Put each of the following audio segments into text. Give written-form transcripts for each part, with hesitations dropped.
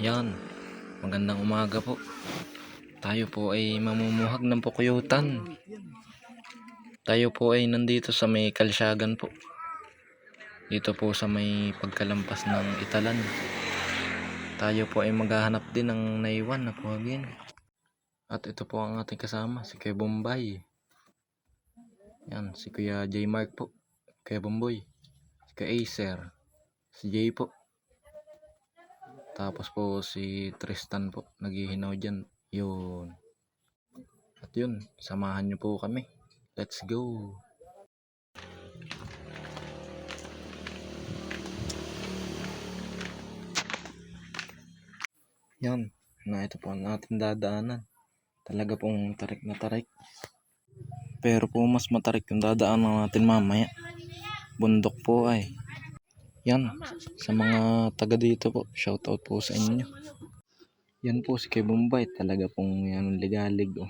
Yan, magandang umaga po. Tayo po ay mamumuhag ng pukuyutan. Tayo po ay nandito sa may Kalsyagan po. Dito po sa may pagkalampas ng Italan. Tayo po ay maghahanap din ng naiwan na puhagin. At ito po ang ating kasama, si Kuya Bombay. Yan, si Kuya J Mark po. Kuya Bomboy. Si Kuya Acer. Si Jay po. Tapos po si Tristan po, naghihinaw dyan. Yun. At yun, samahan nyo po kami. Let's go! Yan, na ito po ang ating dadaanan. Talaga pong tarik na tarik. Pero po mas matarik yung dadaanan natin mamaya. Bundok po ay. Yan, sa mga taga dito po, shoutout po sa inyo. Yan po si Kuya Bombay, talaga pong yan ligalig oh.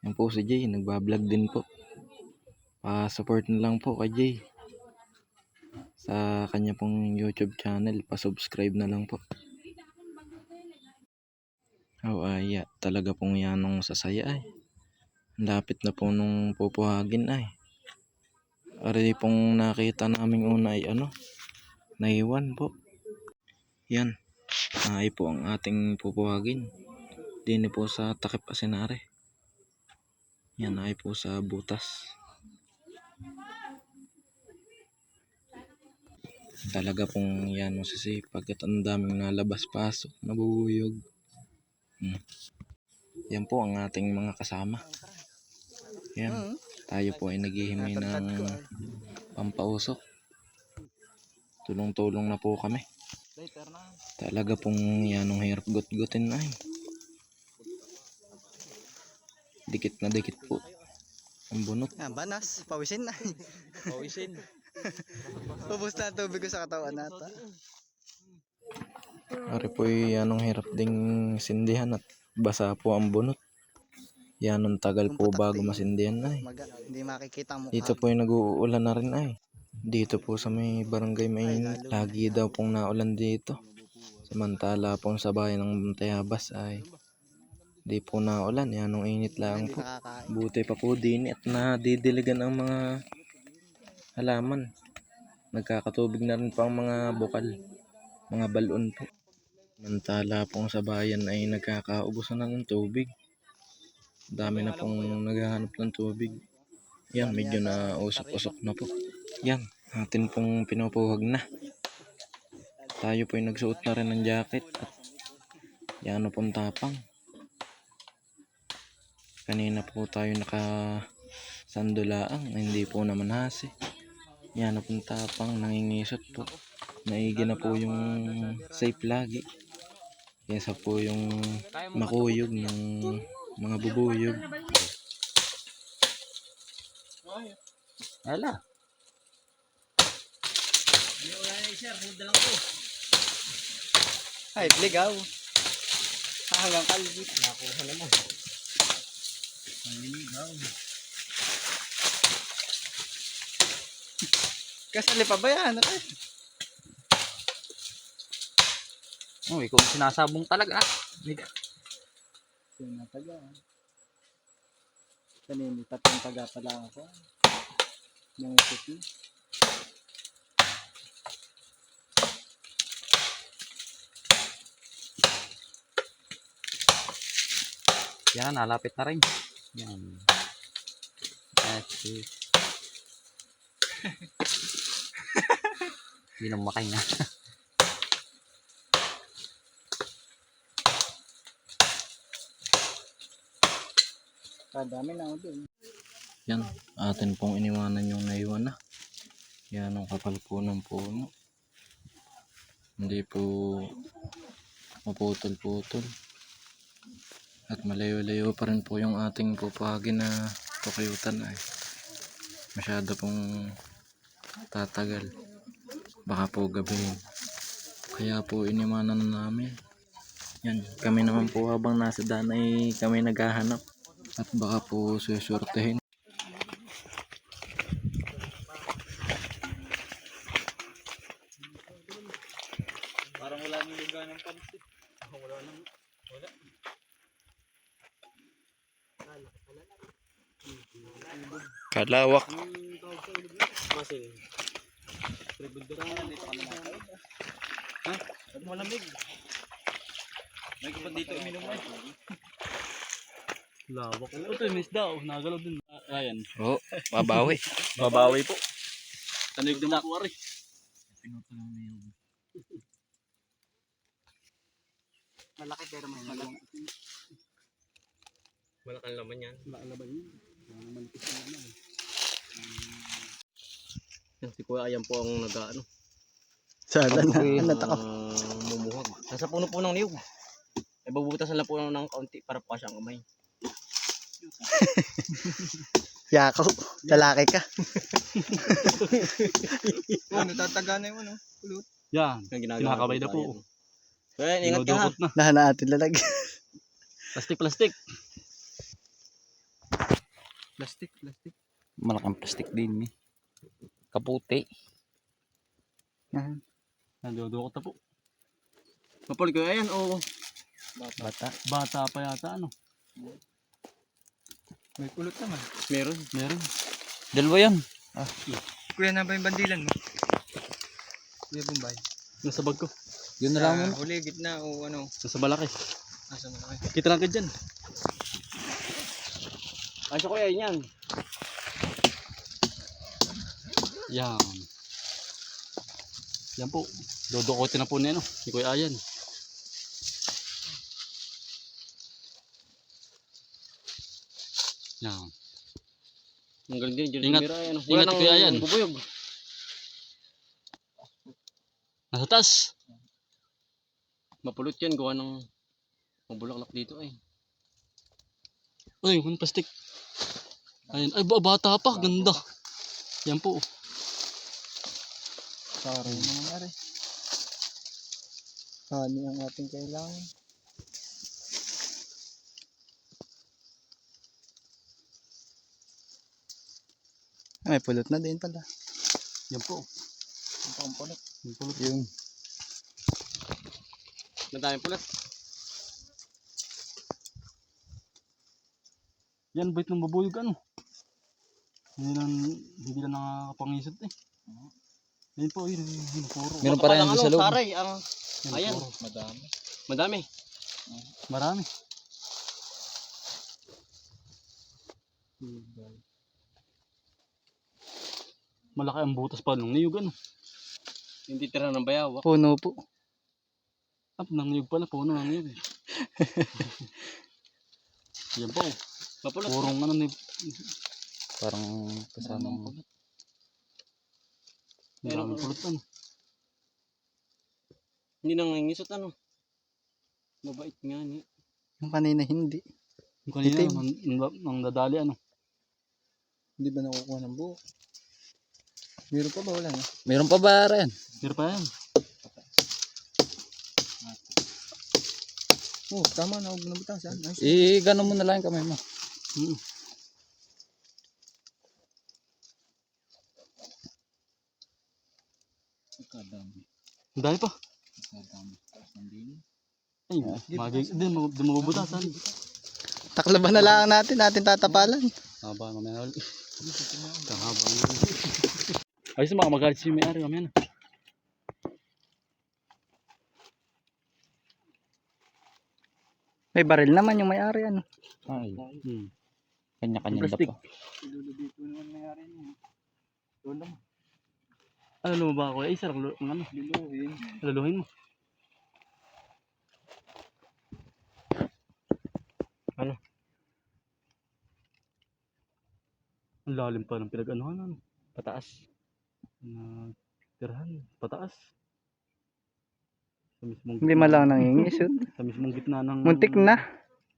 Yan po si Jay, nagbablog din po. Pa-support na lang po kay Jay. Sa kanya pong YouTube channel, pa-subscribe na lang po. Talaga pong yanong sasaya ay. Lapit na po nung pupuhagin ay. Ari pong nakita naming una ay naiwan po. Yan, ay po ang ating pupuhagin. Dini po sa Takip Asinare. Yan ay po sa butas. Talaga pong yan masisipag at ang daming nalabas-pasok, nabubuyog. Yan po ang ating mga kasama. Yan, tayo po ay naghihimay ng pampausok. Tulong-tulong na po kami. Talaga pong yanong hirap gut-gutin ay. Dikit na dikit po ang bunot. Banas, pawisin na. Pawisin. Ubus na ang tubig ko sa katawan nata. Ari po yanong hirap ding sindihan at basa po ang bunot. Yanong tagal po bago masindihan ay. Hindi makikita mo. Dito po ay nag-uulan na rin ay. Dito po sa may barangay Mainit, lagi daw pong naulan dito. Samantala pong sa bayan ng Tayabas ay di po naulan, yanong init lang po. Buti pa po din at nadidiligan ang mga halaman. Nagkakatubig na rin po ang mga bukal, mga balon po. Samantala pong sa bayan ay nagkakaubusan na ng tubig. Dami na pong naghahanap ng tubig. Yan, medyo na usok-usok na po. Yan, atin pong pinupuhag na. Tayo po ay nagsuot na rin ng jacket at yan pong tapang. Kanina po tayo nakasandulaang, hindi po naman hasi. Yan pong tapang, nangingisot po. Naigi na po yung safe lagi. Kesa po yung makuyog ng mga bubuyog. Ala. Ay, ligaw. Hanggang kalbit. Nakuha naman. Ligaw. Kasali pa ba yan? Uy, kung sinasabong talaga. Sinataga. Kanini, tatlong taga pala ako. Ng city. Yan, nalapit na rin. Yan. That's it. Hindi nang makahinga. Kadami na ako dun. Yan, atin pong iniwanan yung naiwan na. Yan ang kapal po ng puno. Hindi po maputol-putol. At malayo-layo pa rin po yung ating pupahagin na pukuyutan ay. Masyado pong tatagal. Baka po gabihin. Kaya po iniwanan na namin. Yan, kami naman po habang nasa daan ay kami naghahanap. At baka po susurtehin. Parang wala nang lugar ng pansit. Wala nang, wala. Kalawak. Anong tawag sa ulog nito? Masil. Ha? At malamig. May kapag dito uminom ay. Lawak. Ito yung isda. Nagalaw din. Ayan. Oo, mabawi. Babawi po. Tanig naman po ari. Pinuto lang na yung. Malaki pero may malaki. Malaki laman yan. Malaki laman yan. Manipis na naman. Yan si Kuya Ayan po ang nag-ano. Sana na. Ano to? Mumuhag. Nasa puno po ng niyog. E babubutasan lang po ng kaunti para pa siyang kamay. Yako, lalaki ka. Ano tataga na yung ano? Kulot. Yan. Kinakabay na po. Kaya ingat ka ha. Lahan natin lalag. Plastic. Plastic. Malaking plastic din eh. Kaputi. Nandudukot na po. Mapal ko ayan o. Bata. Bata pa yata ano. May kulot naman. Meron. Dalawa yan. Kuya na ba yung bandilan mo? Kuya Bombay. Nasa bag ko. Yun na lang muna. Huli, gitna o ano? Nasa malaki. Nasa malaki. Kita lang ka dyan. Ay, so kuya, yan. Yan. Yan po. Dodokotin na po niya, no? Si Kuya Ayan. Yan. Ang galing din. Ingat. Ingat Kuya Ayan. Bubuyog. Nasa taas. Mapulot yan. Gawa ng mabulaklak dito eh. Ay, yung plastic. Ayun. Ay, bata pa. Ganda. Yan po. Sorry naman ari. Hani ang ating kailangan. May pulot na din pala. Yan po. Ang pampulot. Yung pulot. Yung Madaming pulot. Yan, bait ng babuyog ano. Hindi na nakakapangisot eh. Yan po, yun puro. Meron pa rin doon sa loob. Saray, ayan. Madami. Marami. Malaki ang butas pa ng niyog ano. Hindi tira ng bayawak. puno po. Ng niyog pala, puno ng niyog eh. Yan po. Mapulot. Purong ano ni. Parang kasama mo. Maraming pulot ano. Hindi nangingisot ano. Mabait nga ni. Yung kanina hindi. Yung kanina Itim. nang dadali ano. Hindi ba nakukuha ng buo? Meron pa ba wala na? Meron pa ba rin? Pero pa yan. Oh, tama na, huwag na butasan. Gano'n mo na lang yung kamay mo. Ang dami pa. Ay, di mabubutasan. Taklaban na lang natin tatapalan. Haba mamaya ulit. Kahaba nga. Ayos mga magalit si may-ari kami yan. May baril naman yung may-ari ano. Ay, Hmm. kanya-kanya na Plastic. pa. Dito naman may-ari niya. Doon naman. Ano mo ba ako? Ay, sarang ano? Liluhin. Laluhin mo. Ano? Ang lalim pa ng pinag-anuhan ano? Pataas. Tirahan, pataas. Sa mismong Hindi man lang nangingisot. sa mismong gitna ng Muntik na.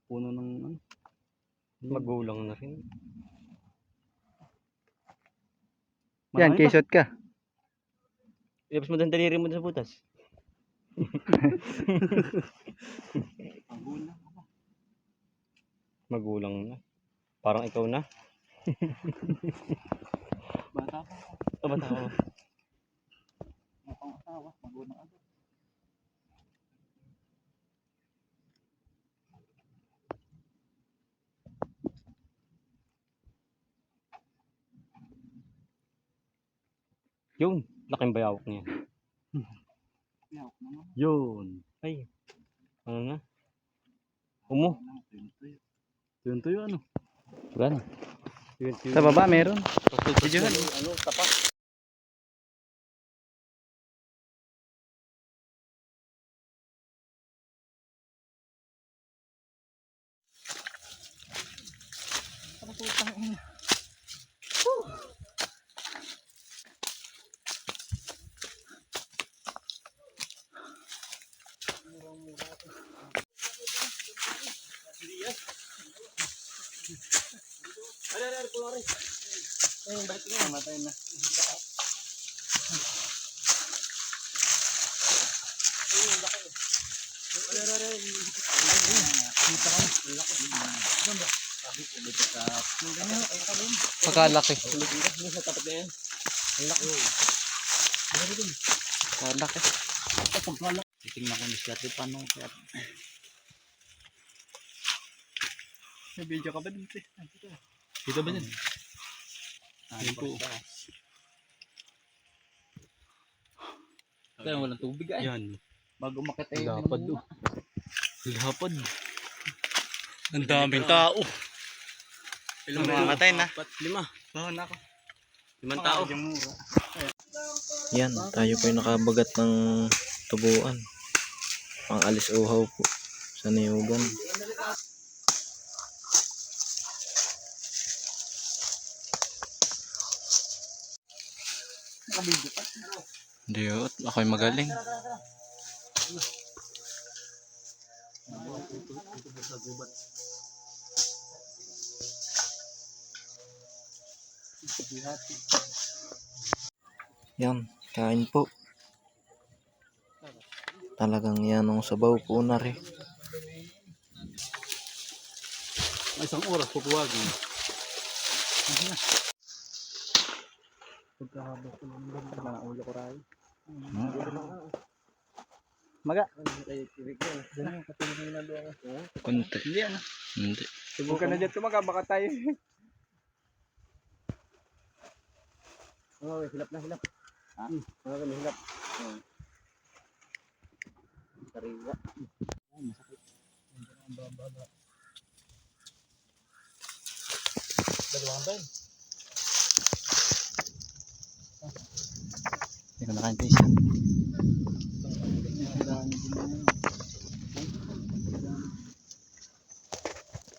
puno ng ano. Magulang na rin. Yan, Marami pa. kisot ka. Ilabas mo ng daliri mo sa butas. Magulang na. Parang ikaw na. Bata pa. Bata pa. Mukhang asawa, magulang agad. Yun, laking bayawak niya. Yawak naman. Yun. Ay. Ano na? Umo. Tuyo ano? Wala na. Sa baba meron. Videohan. Ano, tapak. Matay na. Pagkalaki. Pagkalaki. Titingnan ko ni Scott paano kaya. May video ka ba dito? Dito ba yan? Ayun po. Kaya walang tubig ay. Yan. Bago makita Lapad do. Lapad. Ang daming tao. Ilang mamatay na? 5. Oo, nako. 5 tao. Yan, tayo po yung nakabagat ng tubuan. Pang alis uhaw po sa niyugan. Nakabidyo pa. Hindi yun, ako'y magaling. Yan, kain po. Talagang yan ang sabaw po na rin. May 1 oras pupuwagin. Pagkahaba ko lang ng ulo ko rin. Maga. Ganyan, katulad na doon ako. Kunti. Hindi ano. Hindi. Huwag ka na dyan tumaga, baka tayo. Oh, hilap na hilap. Ha? Hilap. Sariwa. Masakit. Dalawang tayo. Hindi ko nakain isa.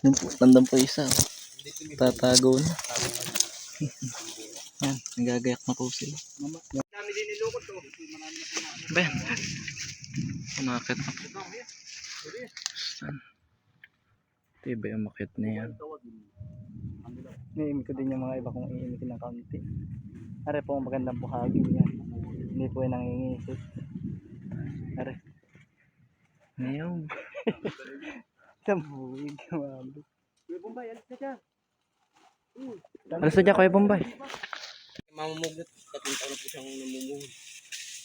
Yan po, tandang po isa. Tatago na. Yan, nagagayak na po sila. Dami din nilukot to. Ben, umakit na. Saan? Tiba yung makit na yan. Niimik ko din yung mga iba kung iimikin ng kaunti. Are po ang magandang buhagin yan. Hindi po yung nangingisip. Are. Ngayon. Isang buwig. Mabit. Bombay, alis na siya. Alas na dyan kayo, Bombay. Mamumugot. 3 taon na po siyang namumuhod.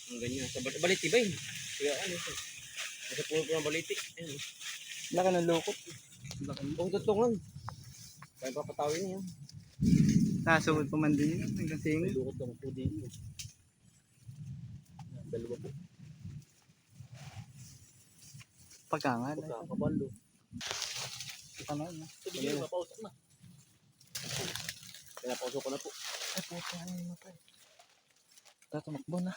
Ang ganyan. Sa baliti ba yun? Kaya ano ito? Kasi puro po ng baliti. Ayun. Laka ng lukot. Kung tutungan. Kaya papatawin niya. Nasugod pa man din yun. Hanggang May singit. lukot lang po din. Dalawa po. Pagkangan. Pagkakabalo. Ito na yun. Sige, mapausok na. Pinapausok ko na po. Ay, puto ano yun pa. Tatamakbo na.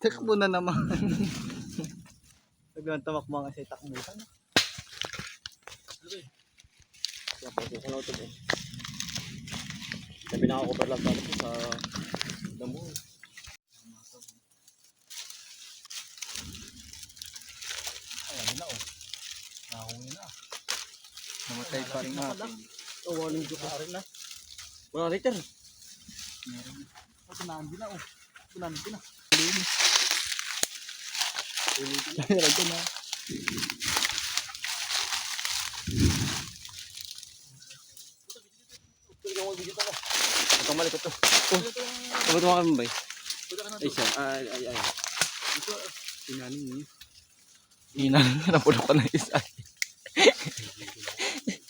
Takbo na naman. Nagawang tamakbo kasi takbuhan. Pinapausok ko na ito po. Kaya pinaka-cover lang tayo po sa damo. Ayan na oh. Nahuli na. Namatay pa rin natin. Oh, walang joke na rin na. 1 liter. Meron na. Oh, tunahan din na oh. Tunahan din na. Meron din na. Itong malikot to. Oh, sabot mo kami ba? Ay siya. Ay. Ito, tinanin niyo. Inanin na napuno ka ng isa.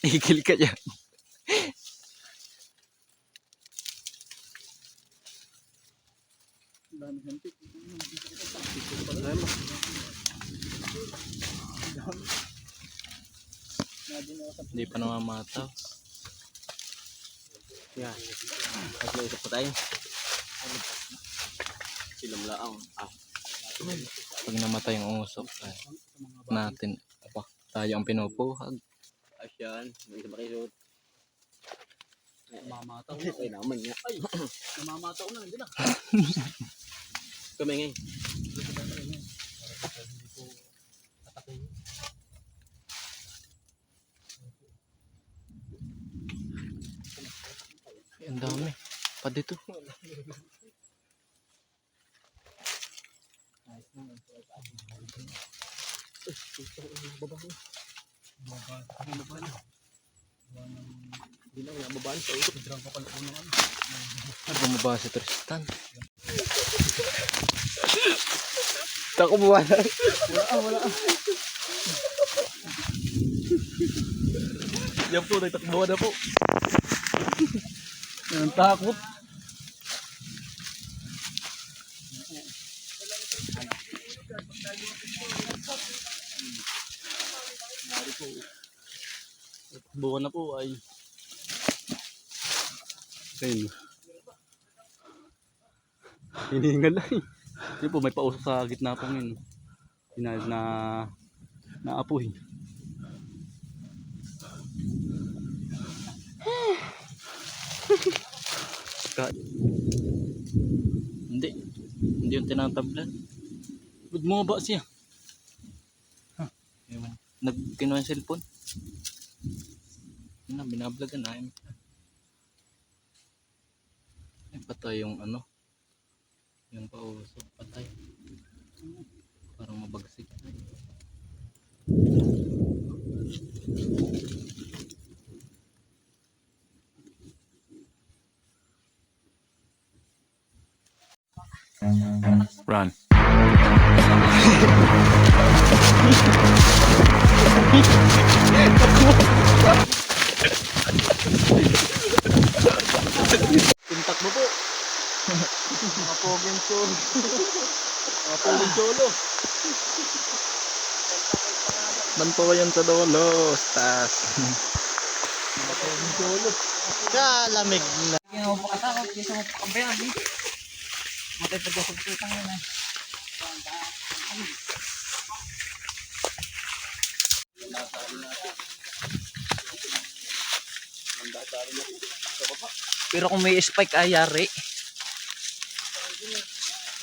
Igil ka dyan. Remo. Hindi pa namamataw. Yan. Nag-usap pa tayo. Silam laang. Pag namatay ang usok, ay, natin, tayo ang pinupuhag. Asyan. May isa ba kayo? Namamataw Ay naman niya. Ay, namamataw na. Hindi na. Kami ngayon. Ay, ang dami. Pa dito. Hindi na kaya babaan sa usap. Bumaba si Tristan. Tako buwan. Wala. Yan po, nagtakbo na po. Ang takot. Buwan na po ay. Ayun. Hiningal na eh. Hindi po, may pausok sa gitna po ngayon. Hinahid na naapoy. Hindi. Hindi yung tinatablan. Ba't bumaba siya? Ewan. Nagkinuha yung cellphone. Yun na, binablagan na. Ay, patay yung ano. Yung pausok, patay. Parang mabagsik. Run. Tintak mo po. Mga poging cholo. Mga pulong solo. Bantuyan sa dolo. Tas. Kalamig na. Hindi mo pa katakot. Hindi mo pa kabayan. Matay pagkasagputang yun eh. Pero kung may spike ay yari.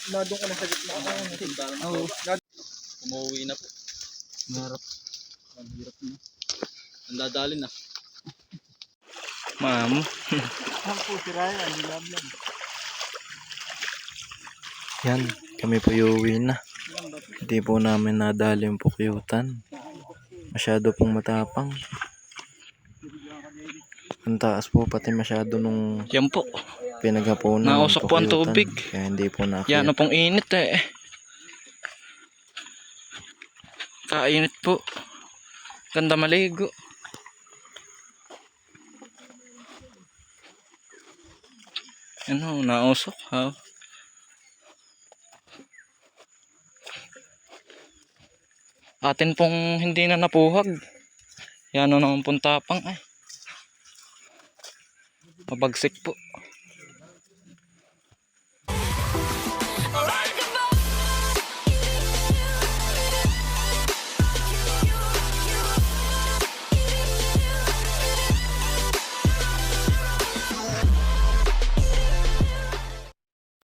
Nadong ka na sa gitna. Oo. Umuwi na po. Marap. Ang hirap na. Ang dadali na. Mamo. Ang po si Ryan. Nilablan. Yan. Kami po uuwi na. Hindi po namin nadali yung pukyutan. Masyado pong matapang. Ang taas po pati masyado nung Yan po. pinaghapunan ng Nausok po ang pukyutan. tubig. Kaya hindi po Yan nakita. na pong init eh. Kainit po. Ganda maligo. Ano, nausok ha. Atin pong hindi na napuhag. Yan o naman pong tapang eh. Mabagsik po.